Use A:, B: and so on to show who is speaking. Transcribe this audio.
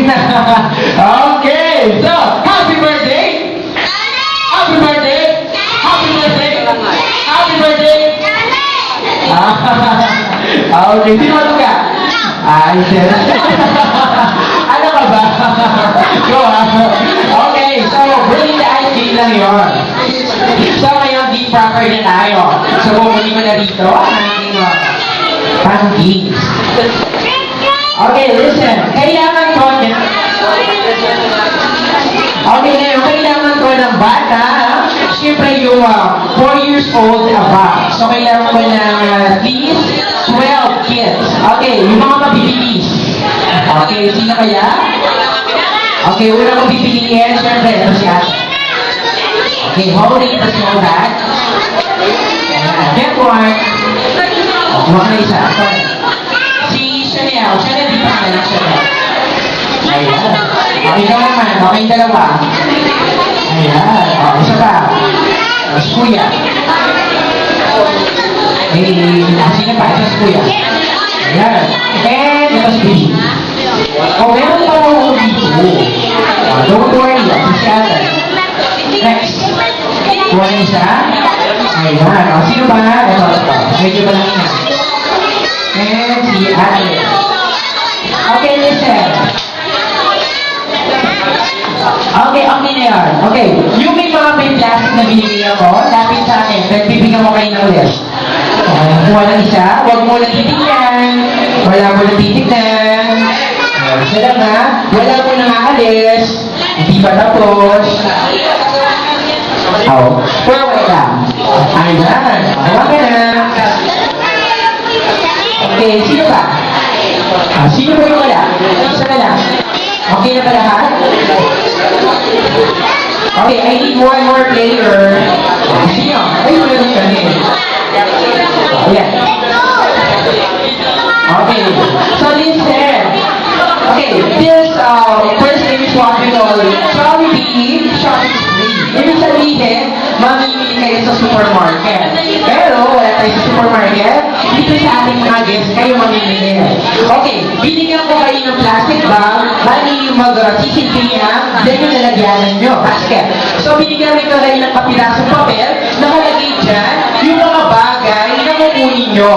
A: Gising na. Okay, so, happy birthday! Happy birthday! Happy birthday! Happy birthday! Okay, sino ano ka? Ay, sir. Ano ka ba? Go, ha? Okay, so, bring the ice cream lang yun. So, ngayon, deep proper na tayo. So, bumuli ko na dito ang aking pancakes. Okay, listen. Kailangan ko niya. Okay, ngayon, kailangan ko ng bata. Siyempre, yung 4 years old above. So, kailangan ko ng at least 12 kids. Okay, yung mga mabibilis. Okay, sino kaya? Okay, una kong pipiliin. Siyempre, ito si ate. Okay, holding the small bag. Get one. Huwag na isa. Si Chanel. Chanel, di pa anak Chanel. Ayan. Okay, ikaw naman. Okay, dalawa. Ayan. O, isa pa. Si Kuya. Sino pa? Ito si Kuya. Ayan. And ito si Bibi. O, meron pa ako dito. Don't worry. Si ate. Next. Kuha na isa. Ayan. O, sino ba? Ito. Medyo pa lang ina. And si ate. Okay, listen. Okay, okay na yan. Okay. Yung may mga may plastic na binigay ako, lapit sa akin. Nagbibigyan mo kayo ng list. Kuha ng isa. Huwag mo lang titignan. Wala mo lang titignan. Isa lang ha. Wala mo nang aalis. Hindi pa tapos. Oh, forward lang. Ayan. Hawa ka na. Okay, sino ba? Sino ba yung wala? Isa na lang. Okay na ba lahat? Okay, I need one more player. Sino? Ay, meron ka rin. Ayan. Okay. So, listen. Okay, this first name is what we call Jollibee Shopping Spree. Ibig sabihin, mamimili kayo sa supermarket. Pero, wala tayo sa supermarket. Dito sa ating mga guests, kayo mamimili. Okay, binigyan ko kayo ng plastic bag, bali yung mag-sisilpi niya, then yung lalagyanan nyo, basket. So, binigyan ko kayo ng kapirasong papel, nakalagay dyan, yung mga bagay na kukunin nyo.